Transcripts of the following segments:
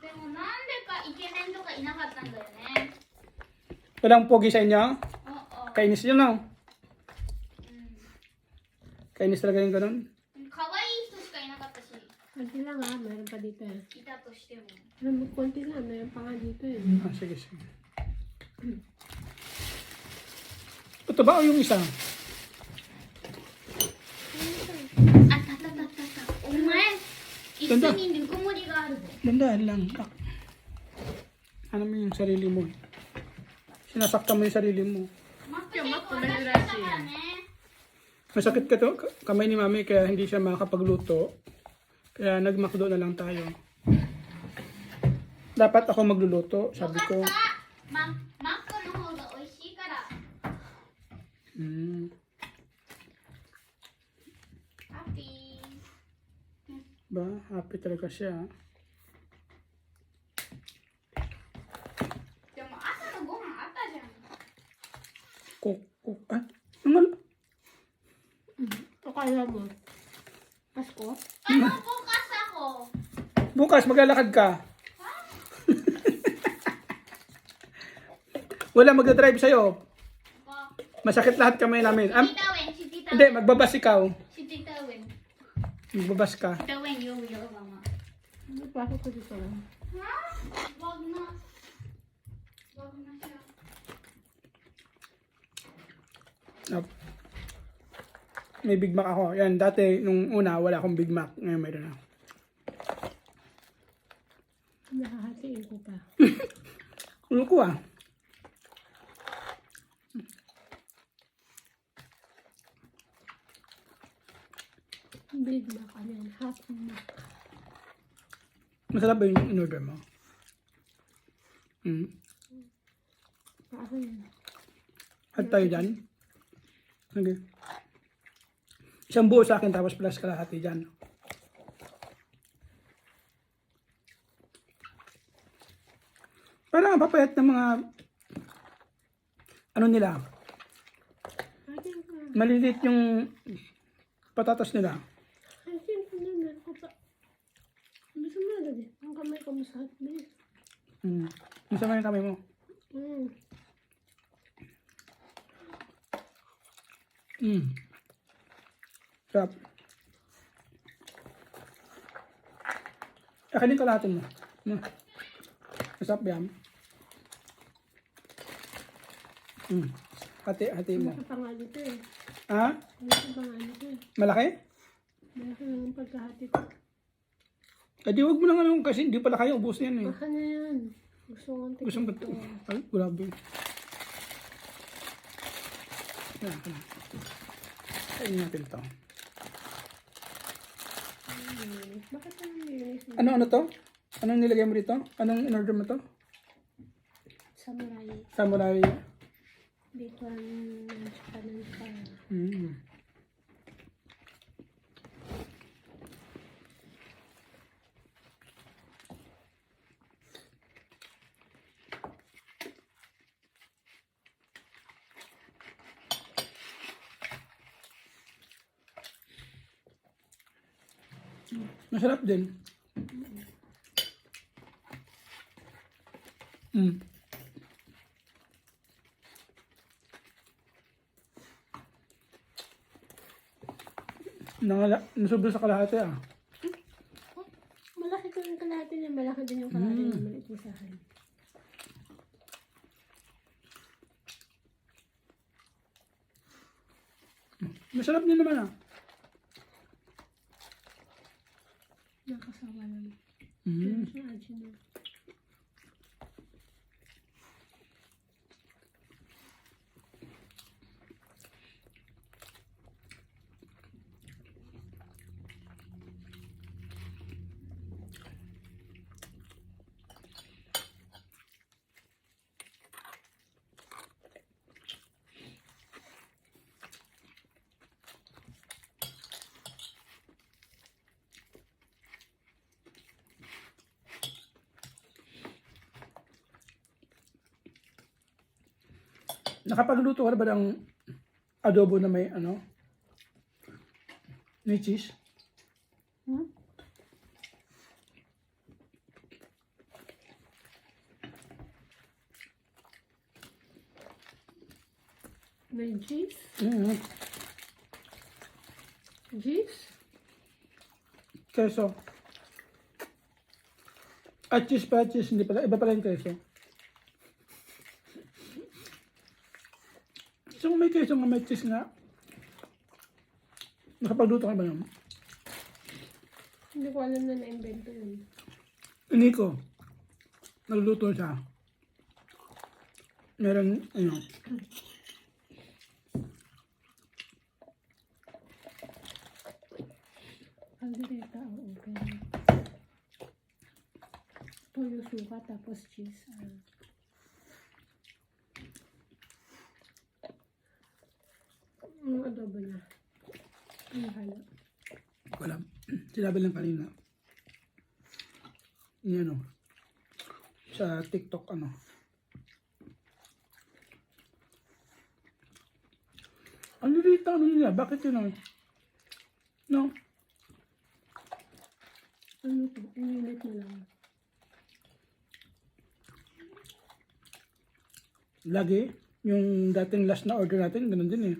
でもなんでかイケメンとかいなかったんだよね。 Walang pogi sa inyo? おお、 Kainis yun, no? うん、 Kainis talaga yung ganun. 可愛い人しかいなかったし、 Konti lang ha, meron pa dito eh. いたとしても。 Alam mo, konti lang, meron pa nga dito eh. Ah, sige, sige. Ito ba o yung isa? あったあったあったあった。お前、椅子にぬくもりがあるぞ。 Dandahan lang. Ano mo yung sarili mo? Sinasaktan mo yung sarili mo. 待って、結構私だからね。 Masakit ka to, kamay ni mami kaya hindi siya makakapagluto. Kaya nagmakdo na lang tayo. Dapat ako magluluto, よ sabi か ko. った。マックの方が美味しいから。 Hmm. ハッピー。 Ba, happy talaga siya. でも朝のご飯あったじゃん。 Ah, naman. O kaya mo? Pasko? Ano, bukas ako. Bukas maglalakad ka. Wala magdadrive sa'yo. Masakit lahat kamay namin. Si Tita Wen, si Tita Hindi, Wen. magbabas ikaw. Si Tita Wen. Magbabas ka. Tita Wen, yo, mama. Ano pasok ko dito lang? Ha? Wag na. Wag na siya. Ah, may Big Mac ako. Yan, dati nung una wala akong Big Mac. Ngayon mayroon na. Nakahatiin ko pa. Ulo ko ah. Big Mac, ano yan? Half Mac. Masarap ba yung in-order mo? Hmm. Paano yan? Had tayo dyan. Okay. Isang buo sa akin tapos plus kalahati dyan. Parang papayat ng mga ano nila. Atin ko. Maliliit yung patatas nila. Atin ko na meron ko pa. Gusto mo na din. Ang kamay ko masakit. Bilis. Hmm. Masama yung kamay mo. Hmm. Sarap. Akin yung kalahati mo. Hmm. Masarap yan. Hmm. Hati mo. Ano pa nga dito eh. Ha? Ano pa nga dito eh. Malaki? Malaki lang ang pagkahati ko. Eh di wag mo na nga kasi hindi pala kaya ubos yan eh. Baka na yan. Gusto kong tignan. Gusto mo ba ito? Ay, grabe. Yan, yan. Kainin natin ito. Bakit ang linis mo? Ano to? Anong nilagay mo dito? Anong in-order mo to? Samurai. Samurai. Bacon lunch pa ng pan. Mm. Masarap din. Mm. Nasobra sa kalahati ah. Malaki ko yung kalahati niya. Malaki din yung kalahati niya. Maliit mo sa akin. Masarap din naman ah. Nakasawa lang. Mm. Sa asin na. Nakapagluto ka na ba ng adobo na may ano? May cheese? Hmm? May cheese. Mm. Cheese. Keso. At cheese pa, cheese. Hindi pala. Iba pala yung keso. So, may keso nga, may cheese nga. Nakapagluto ka ba yun? Hindi ko alam na na-invento yun. Hindi ko. Nagluto siya. Meron, ano, Aldereta, oo. Okay. Toyo suka, tapos cheese. Yung adobo na. Ang halo. wala. Sinabi lang kanina. Yan, ano, sa TikTok, ano. Ang liliit na ano nila. Bakit yun, ano? No? Ano to? Inilit mo lang. Lagi, yung dating last na order natin, ganun din eh.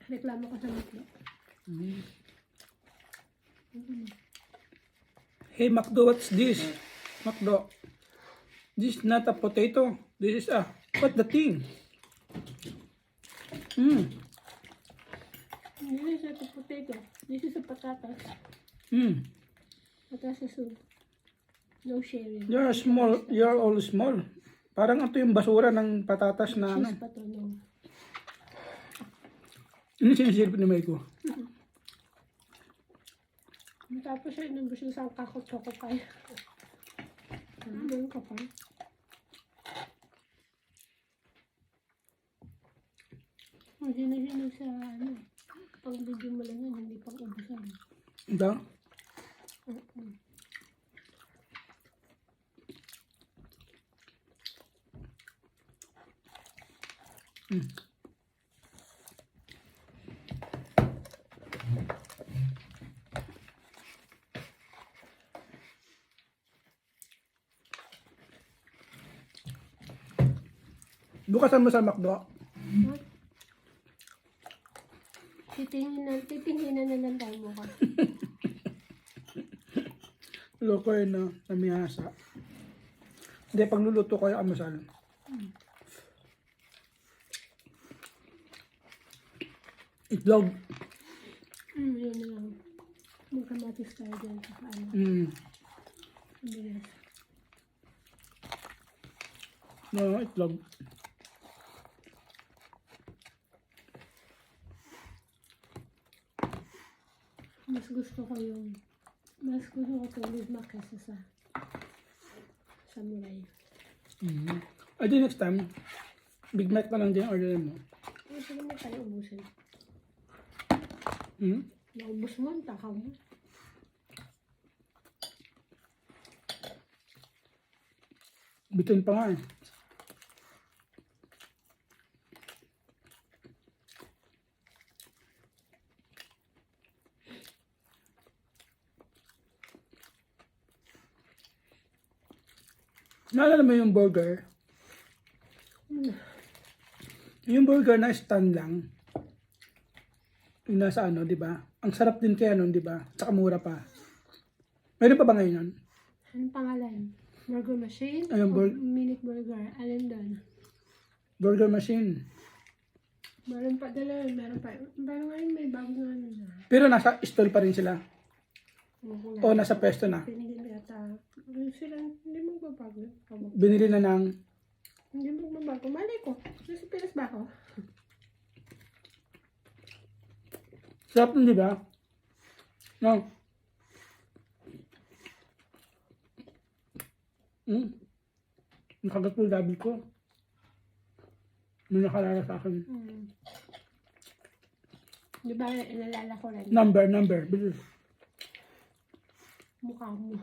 Reklamo ko sa McDo. Hey McDo, what's this? McDo. This is not a potato. This is a, what the thing? This is a potato. This is a patatas. Patatas soup. No sharing. You're small, you're all small. Parang ito yung basura ng patatas na ano. Cheese pa to, no? Ini sinisirip ni Maiko. Tapos siya inubos yung isang kakot-kakot kaya. Ano yung kapal? Hino-hino sa ano. Pag video mo lang yan, hindi pang ubusan. Ito? Bukasan mo sa McDo. Titingnan na lang tayo mo ka. Loko yun na namihasa. Hindi, pagluluto ko yung amasal. Itlog. Yun na lang. Magkamatis tayo dyan sa ano. Bilis. No, itlog. Mas gusto ko Big Mac kaysa sa samurai. I think next time, Big Mac na lang din order mo. Sige mo tayo ubusin. Hmm? Naubos mo, ang takaw mo. Bitin pa nga eh. Naalala mo yung burger? Yung burger na stand lang. Yung nasa ano, di ba? Ang sarap din kaya nun, di ba? Tsaka mura pa. Meron pa ba ngayon yun? Anong pangalan? Burger Machine? Ayun, Minute Burger. Alin doon? Burger machine. Meron pa dala. Meron pa. Pero ngayon may bago na ano na. Pero nasa stall pa rin sila. Wala. O nasa pwesto na. Pinili na yata. Sila, hindi magbabago. Binili na ng... Hindi magbabago. Malay ko. Nasa Pilas ba ako? Sarap nun, di ba? No? Nakagat po yung labi ko. May nakalala sa akin. Di ba, inalala ko rin. Number. Bilis. Mukha mo.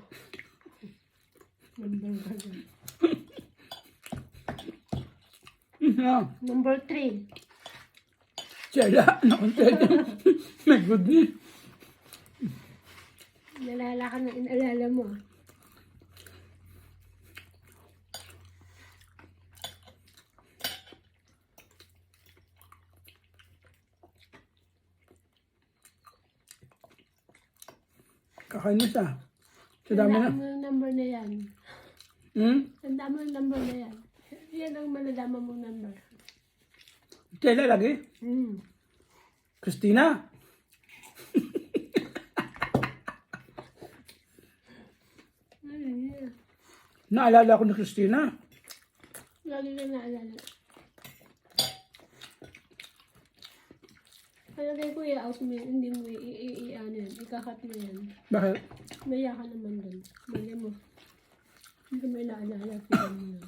Number ba yun? Number 3. Siyala. Nakunted. My goodness. Inalala ka na inalala mo. Kakain na siya. Sa dami na. Tandaan mo yung number na yan. Tandaan mo yung number na yan. Yan ang malalaman mong number. Kailan lagi? Christina. Naalala ko ni Christina. Lagi ka naalala. Kaya kay Kuya Aus, hindi mo ano yan, ikakat mo yan. Bakit? Maya ka naman dun. Mali mo. Hindi ko may naalala. Tignan mo yan.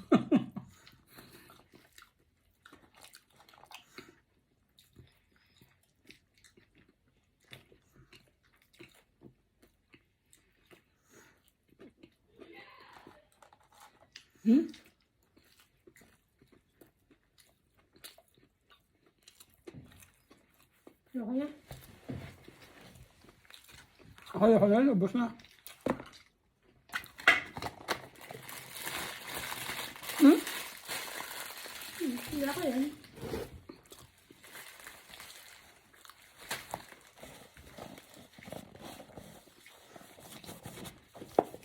Okay na. Ako na, ubos na. Hindi ako yan.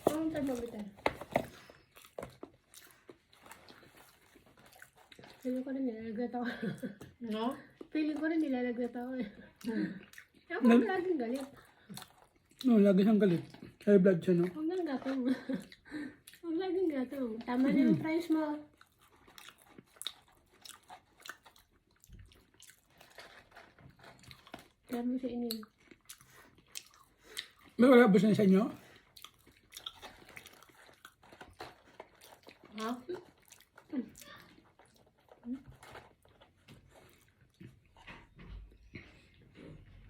Ang thermometer. Feeling ko rin nilalaglat ako. No? Feeling ko rin nilalaglat ako. Ako laging galit. No, lagi siyang galit. High blood siya, no? Huwag nang gatong. Huwag laging gatong. Tama na yung price mo. Sabi mo sa inyo. May wala ubos na sa inyo? Ha?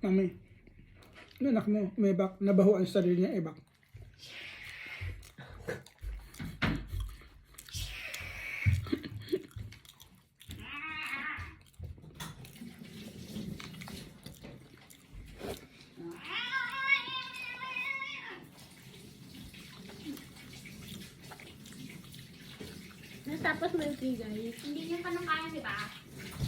Mami. Yung anak mo, may bak. Nabahuan sa sarili niya, ibak. Natapos mo yung free guys. Hindi niyo pa nakain, di ba?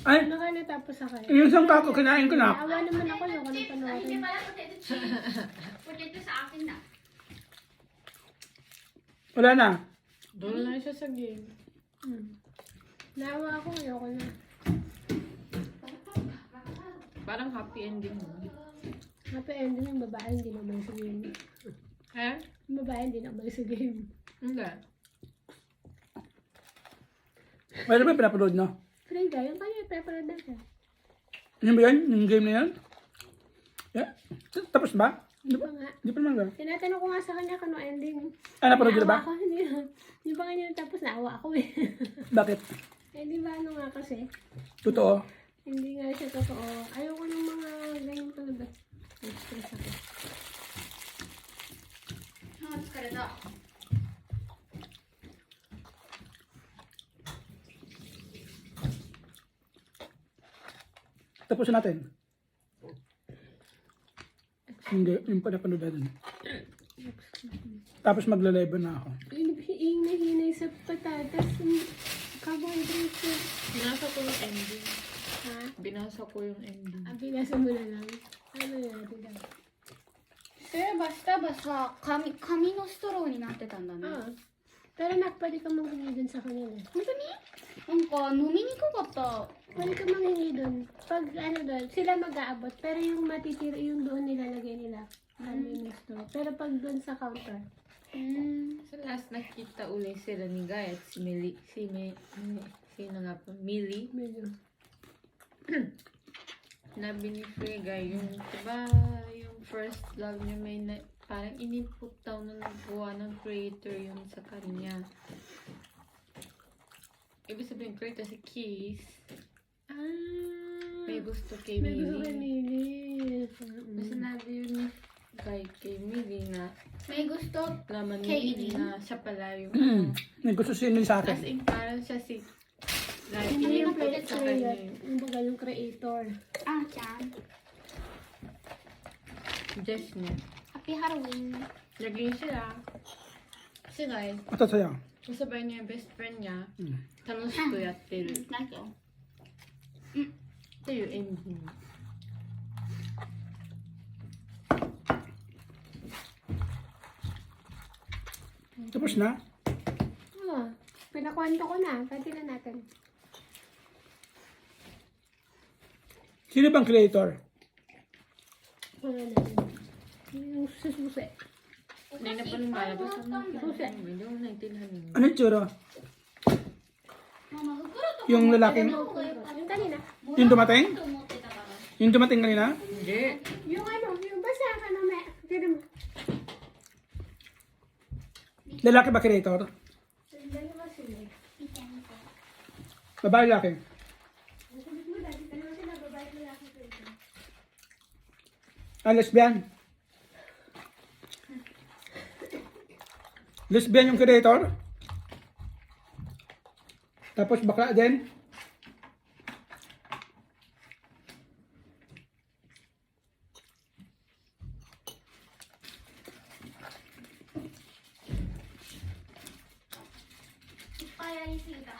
Ay, Ano ka natapos sa akin? yung sangka ko, kinain ko na. Naawa naman ako yung kanang Chips! Ay, hindi panoorin. pala potato chips. Potato sa akin na. Wala na. Doon lang siya sa game. Naawa ako, ayoko na. Parang happy ending mo. Happy ending yung babae hindi na umalis sa game. Ha? Yung babae hindi na umalis sa game. Hindi. Wala ba yung pinapanood, no? Free guy, yung kanya pepper natin. Yun ba yun? Yung game na yun? Yeah. Tapos ba? Hindi pa nga. Di pa naman ba? Tinatanong ko nga sa kanya kung ano ending. Ah, napanood nyo na ba? Naawa ako, hindi na. Hindi pa nga niya tapos naawa ako eh. Bakit? Eh di ba ano nga kasi? Totoo. Hindi nga siya totoo. Ayoko ng mga ganyan talaga. Stress ako. Ah,疲れた。 Tapos natin. Hindi, yung pinapanood natin. Tapos magla-live na ako. Hinay sa patatas. Carbohydrates yun. Binasa ko yung ending. Ha? Binasa ko yung ending. Binasa mo na lang. Ano yan? Diba? そういえば下がさ、紙のストローになってたんだね。 Oo. Pero nak, pwede ka manghingi dun sa kanila. 本当になんか飲みにくかった。 Pwede ka manghingi dun. Pag ano dun, sila mag-aabot. Pero yung matitira, yung doon nilalagay nila. Ano yung store. Pero pag dun sa counter. Sa last nakita uli sila ni Guy at si Millie. Sino nga po? Millie. Medyo. Nabi ni Free Guy, yung, diba, yung first vlog niya may parang iniput daw na nagawa ng creator yun sa kanya. Ibig sabihin, creator si Kiss. May gusto kay May gusto kay Millie. Millie. Mas sinabi yun ni Guy kay Millie na may gusto laman kay ni Eileen? na siya pala yung May gusto sinili sa as akin. in parang siya si like, Hindi yung iniput sa kanya yun. yung baga yung creator. あーちゃん、 Just niya. ハッピーハロウィン。 Lagay sila. Kasi guys, Matasaya. kasabay niya yung best friend niya, Mm. 楽しくやってる。なんかよ。っていうエンディング。Tapos na. Oh, pinakwento ko na. Pwede na natin. Sino bang creator? Wala natin. Yung sususi. Hindi na pa lumalabas ang Susi. Hindi ko naintindihan yun. Ano yung tsura? Mama, huguro to. Yung lalaking, Yung kanina. yung dumating? Tumote ta ka. Yung dumating kanina? Hindi. Yung ano, yung basta ano, may, tinan mo. Lalaki ba creator? Dalawa sila. Ikan ko. Babae lalaki? Nasabi mo dati, dalawa sila, babae ko lang ako. Lesbian? Lesbian yung creator? Tapos bakla din? Kaya isita.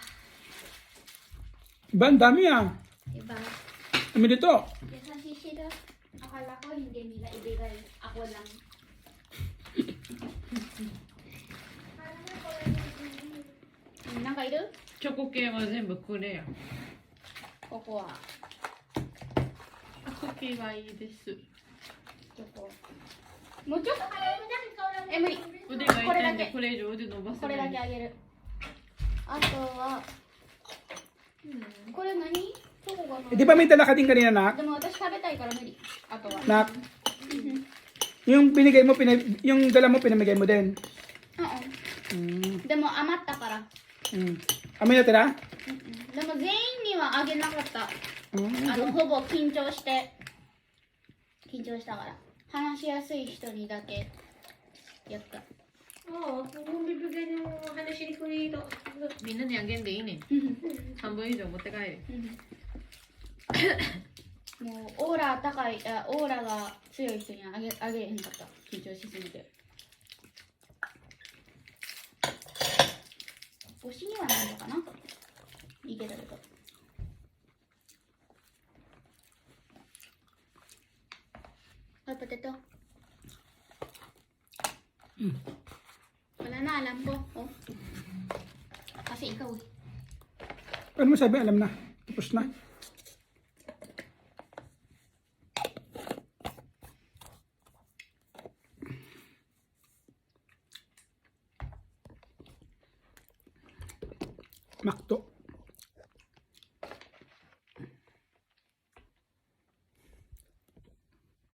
Ba, ang dami ah. Diba? Kami dito. Yasashi sila. Akala ko hindi nila ibigay. Ako lang. Nakaido? チョコ系は全部くれよ。ここは。クッキーはいいです。どこもうちょっとえ、無理。腕がこれだけ痛いんでこれ以上腕伸ばせこれないだけあげる。あとは、これ何どこが Eh, di ba may dala ka din kanina, nak? でも私食べたいから無理。あとは。 Nak? Yung binigay mo, yung dala mo, pinamigay mo din. うん。でも余ったから。 Kami natira? でも全員にはあげなかった。 Mm. ほぼ緊張して。緊張したから。話しやすい人にだけやった。 Oo, kung bumibigay ng hanashi ni Kurito. みんなにあげんでいいねん。半分以上持って帰れ。もうオーラ高い、あ、オーラが強い人にあげへんかった。緊張しすぎて。推しにはないのかな。いけたけど。Ay, potato. Wala na, alam ko. Oh. Kasi ikaw eh. Ano mo sabi? Alam na. Tapos na. Makto.